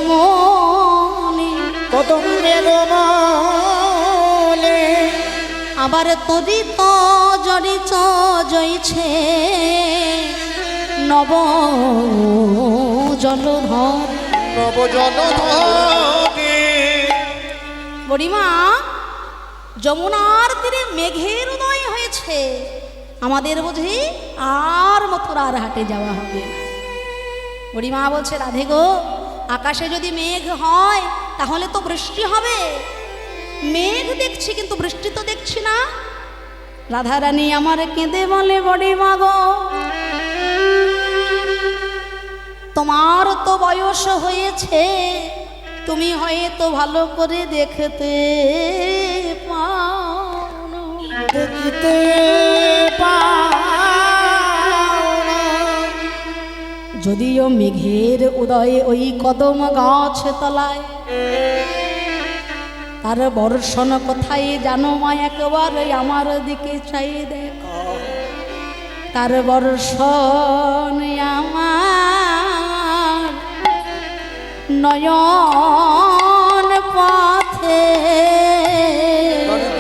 মনে, কদমের মনে আবার তদিত জড়িত জয়ছে নব জলধর। নব জলধরে বুড়িমা, যমুনার তীরে মেঘের উদয় হয়েছে, আমাদের বুঝি আর মথুরার হাটে যাওয়া হবে না। বুড়িমা বলছে, রাধে গো, আকাশে যদি মেঘ হয় তাহলে তো বৃষ্টি হবে। মেঘ দেখছি কিন্তু বৃষ্টি তো দেখছি না। রাধারানী আমার কেঁদে বলে, বুড়িমা গো, তোমার তো বয়স হয়েছে, তুমি হয়তো ভালো করে দেখতে পাও না। দেখিতে পাও না। যদিও মেঘের উদয়ে ওই কদম গাছ তলায়, তার বর্ষণ কোথায় জানো মা, একবার আমার দিকে চাই দেখো, তার বর্ষণ আমার নয়ন পথে।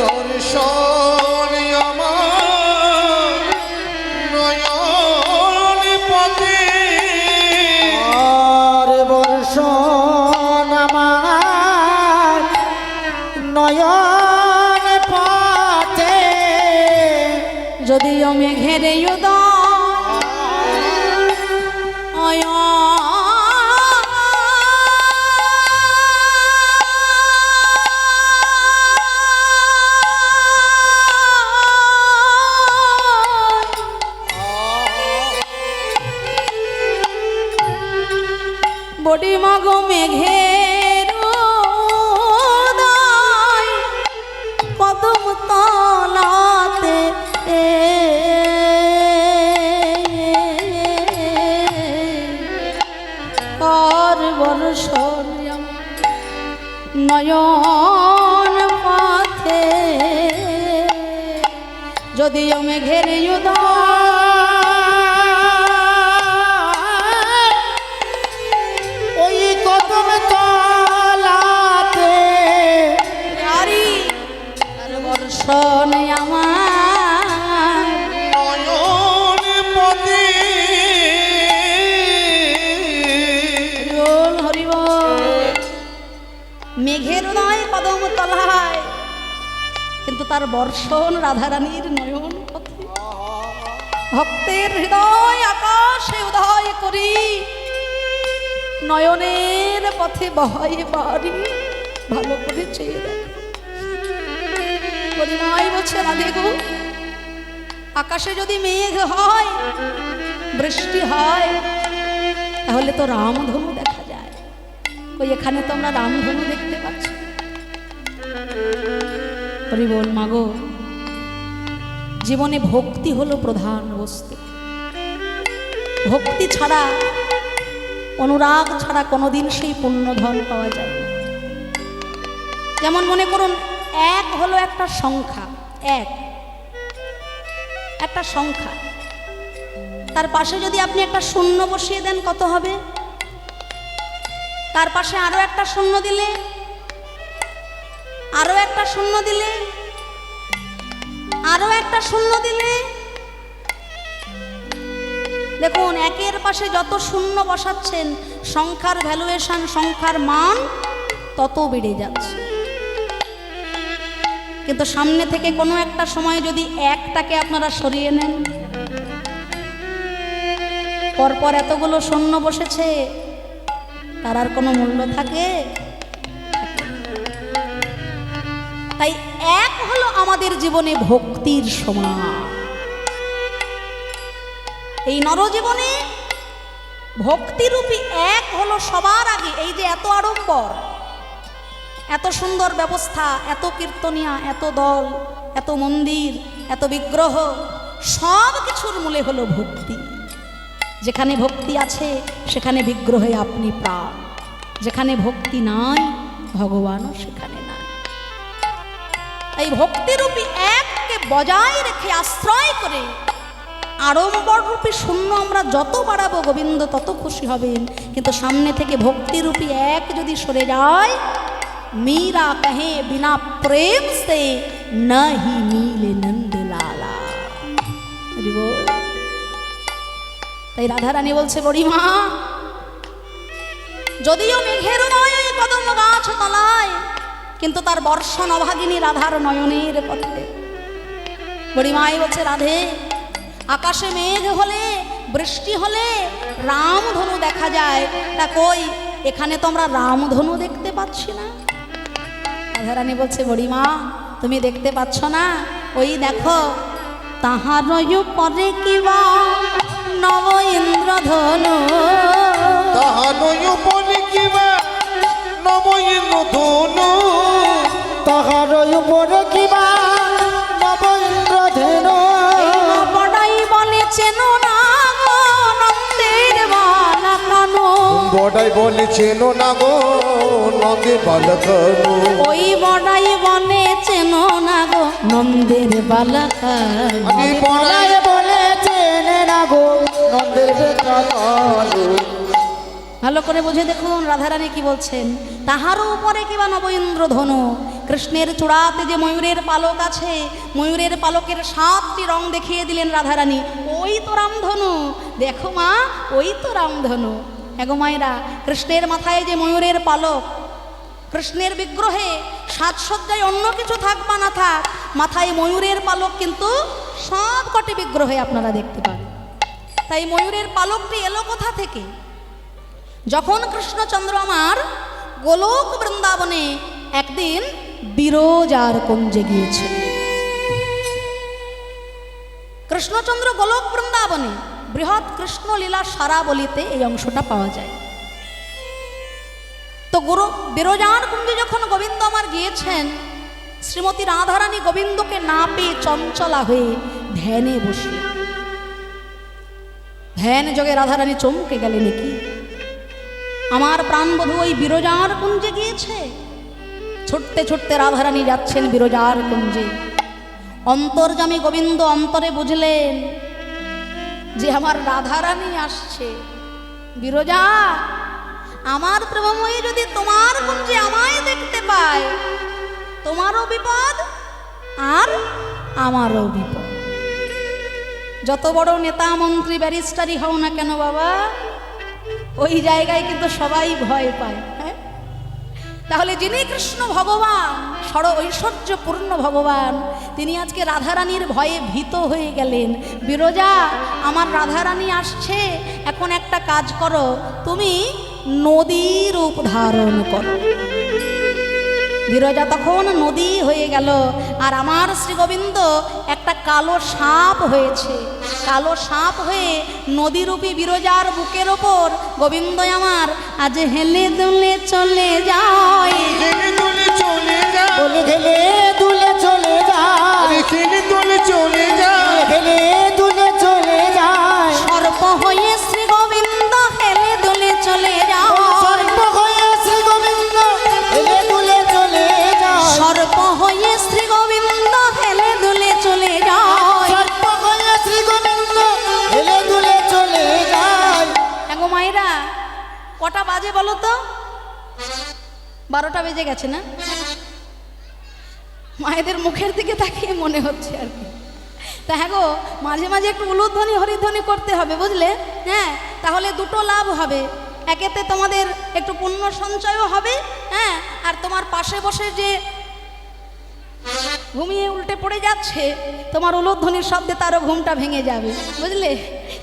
দর্শন আমার নয়ন পথে, আর বর্ষণ আমার নয়ন পথে। যদিও মেঘের উদয় বডি মাগো মেঘের উদয় কদম তলাতে, আর বর্ষণ নয়ন পথে। যদিও মেঘের ওই কদম তলাতে, আর বর্ষণ আমার নয়ন পথে। হরিবল হরিবল। মেঘের উদয় কদম তলায়, কিন্তু তার বর্ষণ রাধারানীর নয়ন পথে। ভক্তের হৃদয় আকাশে উদয় করি, নয়নের পথে বহায় বাড়ি, ভালো করে চেয়ে দেখো। পরিমাই বলছে, রাধে গো, আকাশে যদি মেঘ হয়, বৃষ্টি হয়, তাহলে তো রামধনু দেখা যায়। ওই এখানে তো আমরা রামধনু দেখতে পাচ্ছি। হরি বল মাগো, জীবনে ভক্তি হলো প্রধান বস্তু। ভক্তি ছাড়া, অনুরাগ ছাড়া কোনোদিন সেই পুণ্যধন পাওয়া যায় না। যেমন মনে করুন, এক হলো একটা সংখ্যা, একটা সংখ্যা, তার পাশে যদি আপনি একটা শূন্য বসিয়ে দেন কত হবে? তার পাশে আরো একটা শূন্য দিলে, আরো একটা শূন্য দিলে, আরো একটা শূন্য দিলে, দেখুন একের পাশে যত শূন্য বসাচ্ছেন, সংখ্যার ভ্যালুয়েশন, সংখ্যার মান তত বেড়ে যাচ্ছে। কিন্তু সামনে থেকে কোনো একটা সময় যদি একটাকে আপনারা সরিয়ে নেন, পরপর এতগুলো শূন্য বসেছে, তার আর কোনো মূল্য থাকে? তাই এক হলো আমাদের জীবনে ভক্তির সমান। এই নরজীবনে ভক্তিরূপী এক হলো সবার আগে। এই যে এত আড়ম্বর, এত সুন্দর ব্যবস্থা, এত কীর্তনিয়া, এত দল, এত মন্দির, এত বিগ্রহ, সব কিছুর মূলে হলো ভক্তি। যেখানে ভক্তি আছে সেখানে বিগ্রহে আপনি প্রাণ, যেখানে ভক্তি নাই ভগবানও সেখানে নাই। এই ভক্তিরূপী এককে বজায় রেখে, আশ্রয় করে আড়ম্বররূপী শূন্য আমরা যত বাড়াবো গোবিন্দ তত খুশি হবেন, কিন্তু সামনে থেকে ভক্তিরূপী এক যদি সরে যায়, মীরা কহে বিনা প্রেম সে নাহি মিলে নন্দলালা। তাই রাধারানী বলছে, বড়িমা যদিও মেঘের নয় ওই কদম গাছ তলায়, কিন্তু তার বর্ষণ অভাগিনী রাধার নয়নের পথে। বড়িমাই বলছে, রাধে আকাশে মেঘ হলে বৃষ্টি হলে রামধনু দেখা যায়, তা কই এখানে তো আমরা রামধনু দেখতে পাচ্ছি না। রাধারানী বলছে, বড়িমা তুমি দেখতে পাচ্ছ না? ওই দেখো, তাহার পরে কিবা নব ইন্দ্রধনু, তাহার উপরে কিবা নব ইন্দ্রধনু, তাহার উপরে কিবা নব ইন্দ্রধনু। বড়াই বলে চেনো না গো নন্দের বালকানু, বড়াই বলে চেনো না গো নন্দের বালকানু, ওই বড়াই বলে চেনো না গো নন্দের বালকানু, বড়াই বলে চেনে না গো নন্দের বালকানু। ভালো করে বুঝে দেখুন রাধারানী কি বলছেন। তাহারও উপরে কিবা নব ইন্দ্রধনু, কৃষ্ণের চূড়াতে যে ময়ূরের পালক আছে, ময়ূরের পালকের 7টি রং দেখিয়ে দিলেন রাধারানী। ওই তো রামধনু, দেখো মা ওই তো রামধনু। এগো মায়েরা, কৃষ্ণের মাথায় যে ময়ূরের পালক, কৃষ্ণের বিগ্রহে সাজসজ্জায় অন্য কিছু থাক বা না থাক, মাথায় ময়ূরের পালক কিন্তু সব কটি বিগ্রহে আপনারা দেখতে পান। তাই ময়ূরের পালকটি এলো কোথা থেকে? যখন কৃষ্ণচন্দ্র আমার গোলক বৃন্দাবনে একদিন বিরজার কুঞ্জে গিয়েছিল। কৃষ্ণচন্দ্র গোলক বৃন্দাবনে বৃহৎ কৃষ্ণ লীলা সারাবলিতে এই অংশটা পাওয়া যায়। তো বিরজার কুঞ্জে যখন গোবিন্দ আমার গিয়েছেন, শ্রীমতী রাধারানী গোবিন্দকে না পেয়ে চঞ্চলা হয়ে ধ্যানে বসলেন। ধ্যান যোগে রাধারানী চমকে গেলেন, কি আমার প্রাণবধূ ওই বিরজার কুঞ্জে গিয়েছে। ছুটতে ছুটতে রাধারানী যাচ্ছেন বিরজার কুঞ্জে। অন্তর্যামী গোবিন্দ অন্তরে বুঝলেন যে আমার রাধারানী আসছে। বিরজা, আমার প্রেমময়ী যদি তোমার কুঞ্জে আমায় দেখতে পায়, তোমারও বিপদ আর আমারও বিপদ। যত বড় নেতা মন্ত্রী ব্যারিস্টারই হও না কেন বাবা, ওই জায়গায় কিন্তু সবাই ভয় পায়। হ্যাঁ, তাহলে যিনি কৃষ্ণ ভগবান, ঐশ্বর্যপূর্ণ ভগবান, তিনি আজকে রাধারানীর ভয়ে ভীত হয়ে গেলেন। বিরজা, আমার রাধারানী আসছে, এখন একটা কাজ করো, তুমি নদীর রূপ ধারণ করো। বিরজা তখন নদী হয়ে গেল, আর আমার শ্রী গোবিন্দ একটা কালো সাপ হয়েছে। কালো সাপ হয়ে নদীরূপী বিরজার বুকের ওপর গোবিন্দ আমার আজ হেলে দুলে চলে যায়, হেলে দুলে চলে যায়, হেলে দুলে চলে যায়, হেলে দুলে চলে যায়, হেলে দুলে চলে যায়। সর্প হয়ে শ্রী গোবিন্দ হেলে দুলে চলে যায়, সর্প হয়ে শ্রী গোবিন্দ হেলে দুলে চলে যায়, সর্প হয়ে শ্রী গোবিন্দ হেলে দুলে চলে যায়, সর্প হয়ে শ্রী গোবিন্দ হেলে দুলে চলে যায়। এগো মায়েরা, কটা বাজে বলো তো? 12টা বেজে গেছে না? মায়েদের মুখের দিকে তাকিয়ে মনে হচ্ছে আর কি। তা হ্যাঁ গো, মাঝে মাঝে একটু উলুধ্বনি হরিধ্বনি করতে হবে, বুঝলে? হ্যাঁ, তাহলে দুটো লাভ হবে। একেতে তোমাদের একটু পুণ্য সঞ্চয়ও হবে, হ্যাঁ, আর তোমার পাশে বসে যে ঘুমিয়ে উল্টে পড়ে যাচ্ছে, তোমার উলুধ্বনির শব্দে তারও ঘুমটা ভেঙে যাবে, বুঝলে?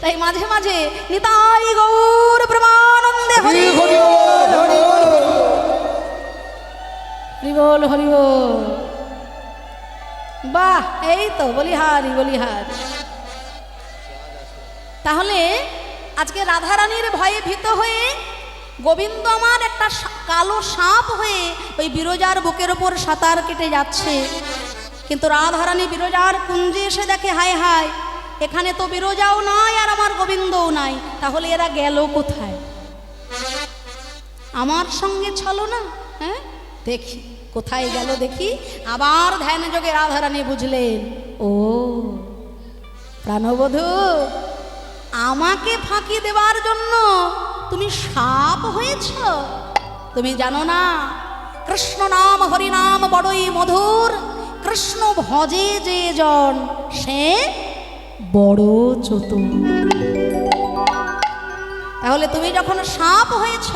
তাই মাঝে মাঝে নিতাই গৌর প্রেমানন্দে হরি হরি বল, হরি বল। বাহ, এই তো বলিহারি বলিহারি। তাহলে আজকে রাধারানীর ভয়ে ভীত হয়ে গোবিন্দ আমার একটা কালো সাপ হয়ে ওই বিরজার বুকের ওপর সাঁতার কেটে যাচ্ছে। কিন্তু রাধারানী বিরজার কুঞ্জে এসে দেখে, হায় হায়, এখানে তো বিরজাও নাই আর আমার গোবিন্দও নাই, তাহলে এরা গেল কোথায়? আমার সঙ্গে চলো না, হ্যাঁ, দেখি কোথায় গেল দেখি। আবার ধ্যান যোগে রাধারানী বুঝলেন, ও প্রাণবধূ, আমাকে ফাঁকি দেওয়ার জন্য তুমি সাপ হয়েছ? তুমি জানো না কৃষ্ণ নাম হরিনাম বড়ই মধুর, কৃষ্ণ ভজে যে জন সে বড় চতুর। তাহলে তুমি যখন সাপ হয়েছ,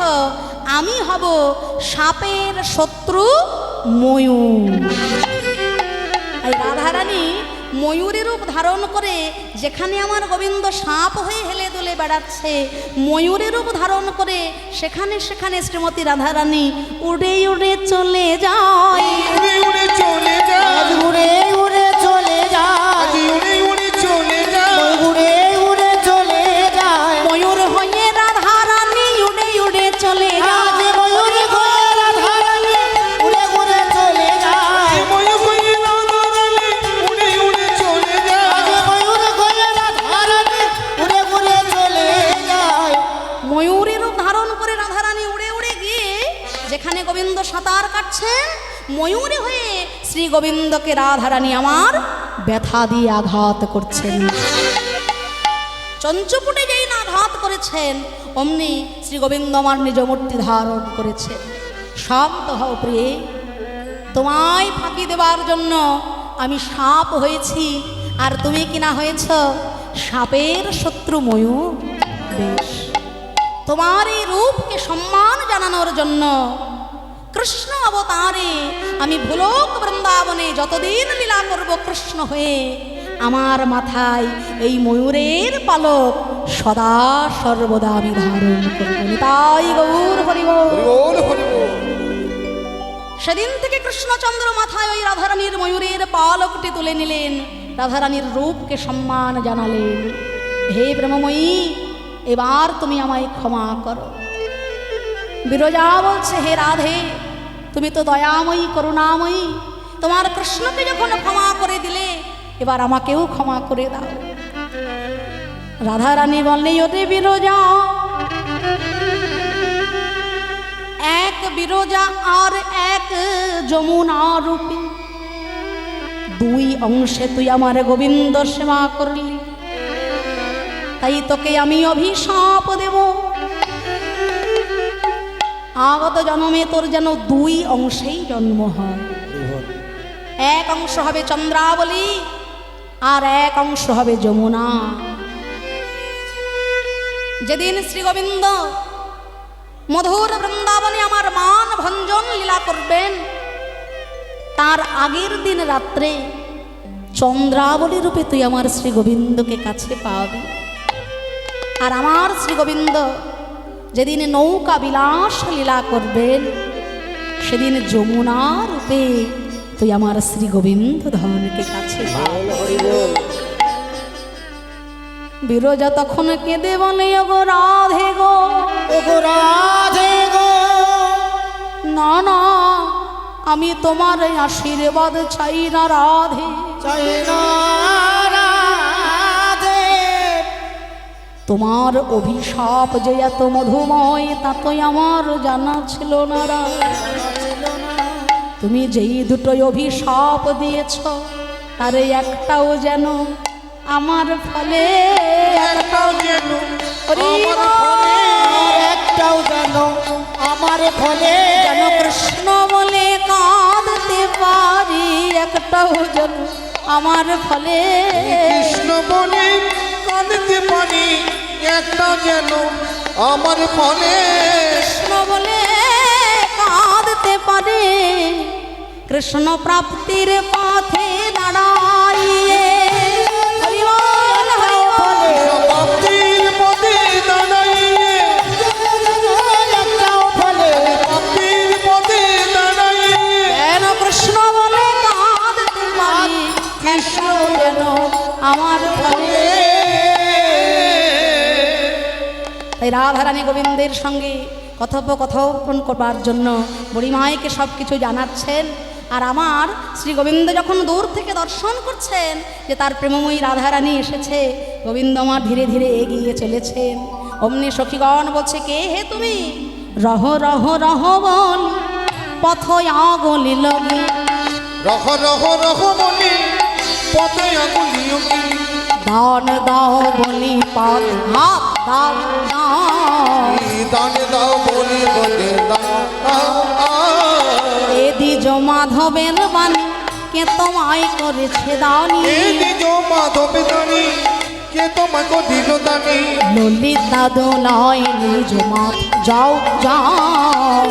আমি হব সাপের শত্রু ময়ূর। এই রাধারানী ময়ূরের রূপ ধারণ করে যেখানে আমার গোবিন্দ সাপ হয়ে হেলে দুলে বেড়াচ্ছে, ময়ূরের রূপ ধারণ করে সেখানে সেখানে শ্রীমতী রাধারানী উড়ে উড়ে চলে যায়। উড়ে উড়ে চলে যায়, উড়ে উড়ে চলে যায়, উড়ে উড়ে চলে যায়, উড়ে উড়ে চলে যায়, ময়ূর হয়ে রাধারানী উড়ে উড়ে চলে যায়। আজ ময়ূর হয়ে রাধারানী উড়ে উড়ে চলে যায়, ময়ূর হয়ে রাধারানী উড়ে উড়ে চলে যায়, আজ ময়ূর হয়ে রাধারানী উড়ে উড়ে চলে যায়। ময়ূরের রূপ ধারণ করে রাধারানী উড়ে উড়ে গিয়ে যেখানে গোবিন্দ সাঁতার কাটছেন, ময়ূরে হয়ে শ্রী গোবিন্দকে রাধারানী আমার ব্যথা দিয়ে আঘাত করছেন। চঞ্চপুটে যেই না আঘাত করেছেন, অমনি শ্রী গোবিন্দ আমার নিজ মূর্তি ধারণ করেছেন। শান্ত হও প্রিয়ে, তোমায় ফাঁকি দেওয়ার জন্য আমি সাপ হয়েছি, আর তুমি কিনা হয়েছ সাপের শত্রু ময়ূর। বেশ, তোমার এই রূপকে সম্মান জানানোর জন্য কৃষ্ণ অবতারে আমি ভুলোক বৃন্দাবনে যতদিন লীলা করব কৃষ্ণ হয়ে, আমার মাথায় এই ময়ূরের পালক সদা সর্বদা আমি ধারণ করব। তাই গৌর হরি বল। হরি বল, হরি বল। সেদিন থেকে কৃষ্ণচন্দ্র মাথায় ওই রাধারানীর ময়ূরের পালকটি তুলে নিলেন, রাধারানীর রূপকে সম্মান জানালেন। হে প্রেমময়ী, এবার তুমি আমায় ক্ষমা করো। বিরজা বলছে, হে রাধে, তুমি তো দয়াময়ী করুণাময়ী, তোমার কৃষ্ণকে যখন ক্ষমা করে দিলে, এবার আমাকেও ক্ষমা করে দাও। রাধারানী বললে, ওরে বিরজা, এক বিরজা আর এক যমুনা রূপে, দুই অংশে তুই আমার গোবিন্দ সেবা করলি, তাই তোকে আমি অভিশাপ দেব। আগত জন্মে তোর যেন দুই অংশেই জন্ম হয়, এক অংশ হবে চন্দ্রাবলী আর এক অংশ হবে যমুনা। যেদিন শ্রী গোবিন্দ মধুর বৃন্দাবনে আমার মান ভঞ্জন লীলা করবেন, তার আগের দিন রাত্রে চন্দ্রাবলী রূপে তুই আমার শ্রী গোবিন্দকে কাছে পাবি। আর আমার শ্রী গোবিন্দ যেদিন নৌকা বিলাস লীলা করবেন, সেদিন যমুনা রূপে তুই আমার শ্রী গোবিন্দ ধনকে কাছে পাবি। বিরজা তখন কেঁদে বলে, ওগো রাধে গো, ওগো রাধে গো, না না, আমি তোমার এই আশীর্বাদ চাই না রাধে। চাই না রাধে, তোমার অভিশাপ যে এত মধুময় তা তো আমার জানা ছিল না রাধে। তুমি যেই দুটোই অভিশাপ দিয়েছ, তার একটাও যেন আমার ফলে, একটাও যেন হরি আমার বল। ফলে, আর একটাও যেন আমার ফলে, যেন কৃষ্ণ বলে কাঁদতে পারি, একটাও যেন আমার ফলে। কৃষ্ণ বলে কাঁদতে পারি, একটা যেন আমার ফলে। কৃষ্ণ বলে কাঁদতে পারে, কৃষ্ণ প্রাপ্তির পথে দাঁড়াইয়ে। হরি বল, হরি বল। প্রাপ্তির পথে দাঁড়াইয়ে, একটাও ফলে, প্রাপ্তির পথে দাঁড়াইয়ে, যেন কৃষ্ণ বলে কাঁদতে পারি, কৃষ্ণ যেন আমার ফলে। তাই রাধারানী গোবিন্দের সঙ্গে কথোপকথন করবার জন্য বুড়িমাইকে সব কিছু জানাচ্ছেন। আর আমার শ্রী গোবিন্দ যখন দূর থেকে দর্শন করছেন যে তার প্রেমময়ী রাধারানী এসেছে, গোবিন্দ আমার ধীরে ধীরে এগিয়ে চলেছেন। অমনি সখীগণ বলছে, কে হে তুমি? রহ রহ রহ বল পথ আগলি লগি, রহ রহ রহ মনে পথে আগুলি অগি, দান দাও বলি পাদ হাত দাও দাও দান দাও বলি বলে দাও এ দ্বিজ মাধবের বাণী কে তোমায় করেছে দানি এ নিজ মাধব দানি কে তোমাকে দিল দানি ললিতা দোলায় নিজ মাত যাও যাও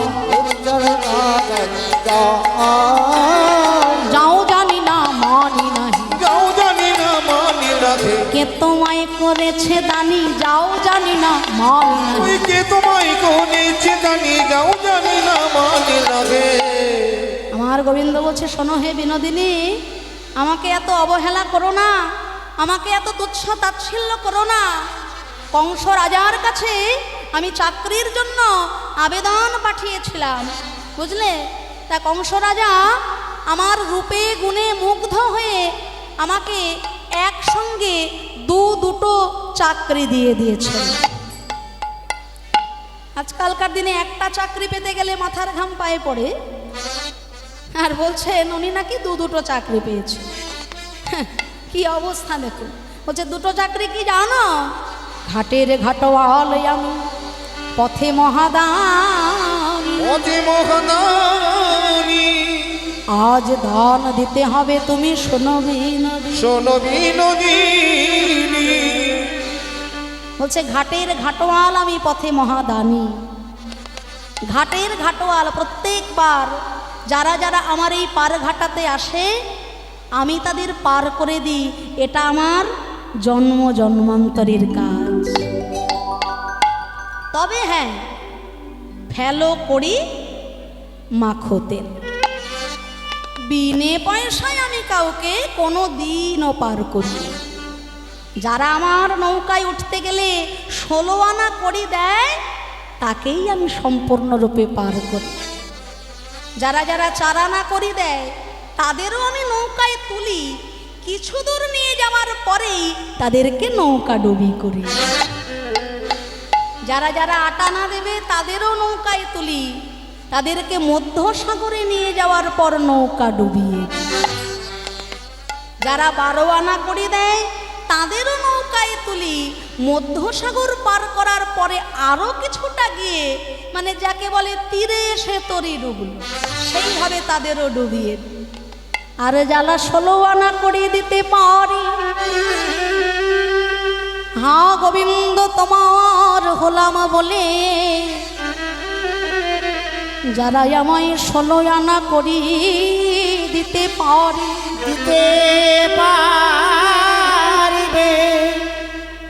যাও জানি না মানি নাহি যাও জানি না মানি রাখে কে তোমায় করেছে দানি যাও জানি না মানি নাহি ওই কে তোমায় করেছে জানি যাও জানি না মানি রাখে আমার গোবিন্দ বলছে শোনো হে বিনোদিনী আমাকে এত অবহেলা করো না আমাকে এত তুচ্ছ তাচ্ছিল্য করো না কংস রাজার কাছে আমি চাকরির জন্য আবেদন পাঠিয়েছিলাম বুঝলে তা কংস রাজা আমার রূপে গুণে মুগ্ধ হয়ে আমাকে একসঙ্গে দুটো চাকরি দিয়ে দিয়েছেন আজকালকার দিনে একটা চাকরি পেতে গেলে মাথার ঘাম পায়ে পড়ে আর বলছেন উনি নাকি দুটো চাকরি পেয়েছে কি অবস্থা দেখুন বলছে দুটো চাকরি কি জানো ঘাটের ঘাটওয়াল আমি পথে মহাদানী অতি মহাদানি আজ দান দিতে হবে তুমি শোনো বিনোদিনী শোনো বিনোদিনী বলছে ঘাটের ঘাটওয়াল আমি পথে মহাদানী ঘাটের ঘাটওয়াল প্রত্যেকবার যারা যারা আমার এই পার ঘাটাতে আসে আমি তাদের পার করে দিই এটা আমার জন্ম জন্মান্তরের কাজ তবে হ্যাঁ ফেলো করি মাখতেন বিনে পয়সায় আমি কাউকে কোনো দিনও পার করি না। যারা আমার নৌকায় উঠতে গেলে 16 আনা করি দেয় তাকেই আমি সম্পূর্ণরূপে পার করি যারা যারা 4 আনা করি দেয় তাদেরও আমি নৌকায় তুলি কিছু দূর নিয়ে যাওয়ার পরেই তাদেরকে নৌকা ডুবি করি যারা যারা 8 আনা দেবে তাদেরও নৌকায় তুলি তাদেরকে মধ্য সাগরে নিয়ে যাওয়ার পর নৌকা ডুবিয়ে যারা 12 আনা করে দেয় তাদেরও নৌকায় তুলি মধ্য সাগর পার করার পরে আরো কিছুটা গিয়ে মানে যাকে বলে তীরে এসে তরি ডুবল সেইভাবে তাদেরও ডুবিয়ে দিই আর জ্বালা 16 আনা করে দিতে পারি হ্যাঁ গোবিন্দ তোমার হলাম বলে যারা আমায় 16 আনা করি দিতে পারি দিতে পারিবে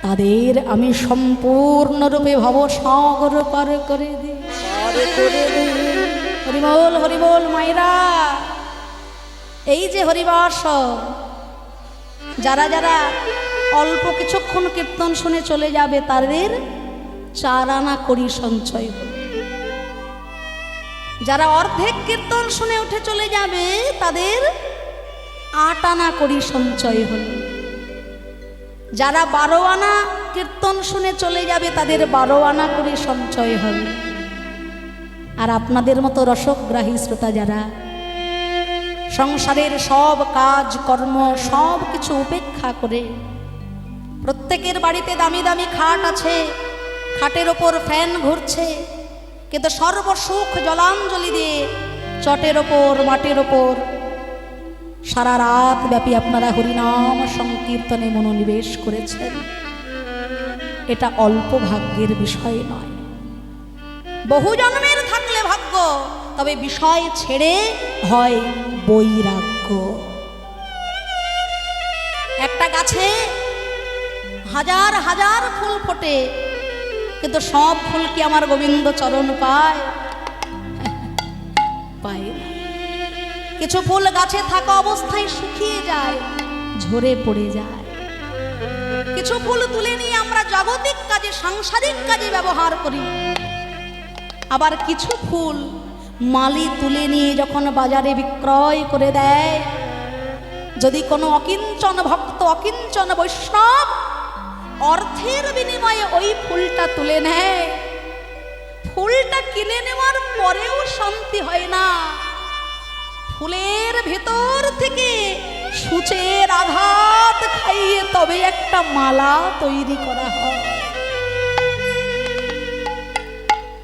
তাদের আমি সম্পূর্ণরূপে ভবসাগর পার করে দিই হরিবল হরিবল মায়েরা এই যে হরিবাস যারা যারা অল্প কিছুক্ষণ কীর্তন শুনে চলে যাবে তাদের 4 আনা করি সঞ্চয় হবে যারা অর্ধেক কীর্তন শুনে উঠে চলে যাবে তাদের 8 আনা করি সঞ্চয় হলো যারা 12 আনা কীর্তন শুনে চলে যাবে তাদের 12 আনা করে সঞ্চয় হবে আর আপনাদের মতো রসগ্রাহী শ্রোতা যারা সংসারের সব কাজ কর্ম সব কিছু উপেক্ষা করে প্রত্যেকের বাড়িতে দামি দামি খাট আছে খাটের ওপর ফ্যান ঘুরছে কিন্তু সর্বসুখ জলাঞ্জলি দিয়ে চটের ওপর মাটির ওপর সারা রাত ব্যাপী আপনারা হরিনাম সংকীর্তনে মনোনিবেশ করেছেন এটা অল্প ভাগ্যের বিষয় নয় বহু জন্মের থাকলে ভাগ্য তবে বিষয় ছেড়ে হয় বৈরাগ্য একটা গাছে হাজার হাজার ফুল ফোটে কিন্তু সব ফুল কি আমার গোবিন্দ চরণ পায় পায় না কিছু ফুল গাছে থাকা অবস্থায় শুকিয়ে যায় ঝরে পড়ে যায় কিছু ফুল তুলে নিয়ে আমরা জাগতিক কাজে সাংসারিক কাজে ব্যবহার করি আবার কিছু ফুল মালি তুলে নিয়ে যখন বাজারে বিক্রয় করে দেয় যদি কোনো অকিঞ্চন ভক্ত অকিঞ্চন বৈষ্ণব অর্থের বিনিময়ে ওই ফুলটা তুলে নেয় ফুলটা কিনে নেওয়ার পরেও শান্তি হয় না ফুলের ভেতর থেকে সূচের আঘাত খাইয়ে তবে একটা মালা তৈরি করা হয়।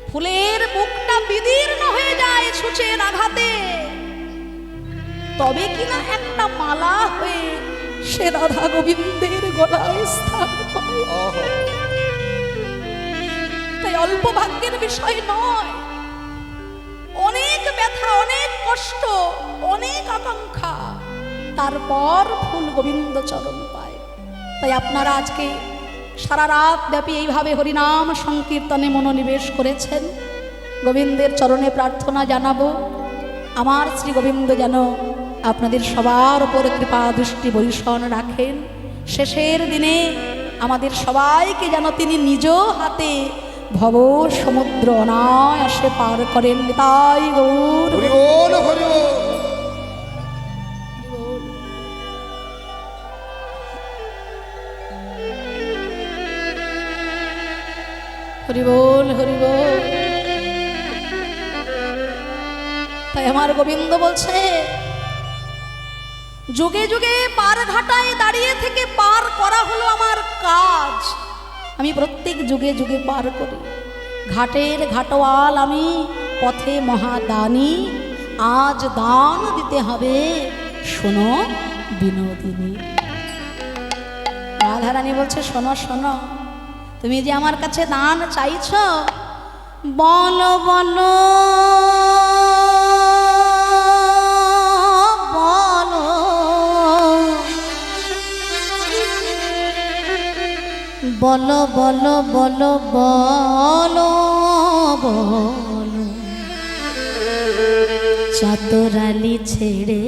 ফুলের মুখটা বিদীর্ণ হয়ে যায় সূচের আঘাতে, তবে কিনা একটা মালা হয়ে সে রাধা গোবিন্দের গলায় স্থান পায়। তাই অল্প ভাগ্যের বিষয় নয়, অনেক ব্যথা, অনেক কষ্ট, অনেক আকাঙ্ক্ষা, তারপর ফুল গোবিন্দ চরণ পায়। তাই আপনারা আজকে সারা রাত ব্যাপী এইভাবে হরিনাম সংকীর্তনে মনোনিবেশ করেছেন। গোবিন্দের চরণে প্রার্থনা জানাবো আমার শ্রী গোবিন্দ যেন আপনাদের সবার উপর কৃপা দৃষ্টি বরিশন রাখেন। শেষের দিনে আমাদের সবাইকে যেন তিনি নিজ হাতে ভব সমুদ্র অনায়াসে পার করেন। তাই গৌর হরি বল, হরি বল। হরি বল, হরি বল। তাই আমার গোবিন্দ বলছে, যুগে যুগে পার ঘাটায় দাঁড়িয়ে থেকে পার করা হলো আমার কাজ। আমি প্রত্যেক যুগে যুগে পার করি। ঘাটের ঘাটওয়াল আমি, পথে মহাদানী, আজ দান দিতে হবে শোনো বিনোদিনী। রাধারানী বলছে, শোনো শোনো, তুমি যে আমার কাছে দান চাইছ, বলো বলো বলো বলো বলো বলো বলো, চাতরালি ছেড়ে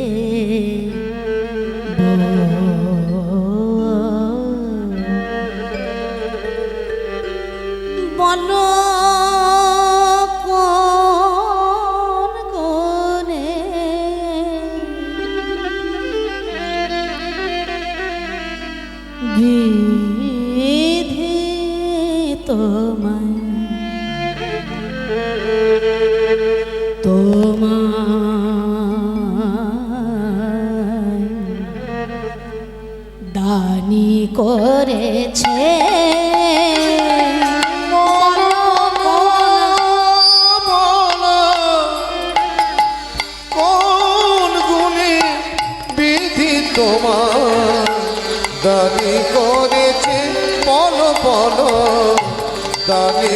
বলো কোন কোনে বিধি তোমায় দানি করেছে। কোন গুণে বিধি তোমার দানি করেছে, বলো বলো দানি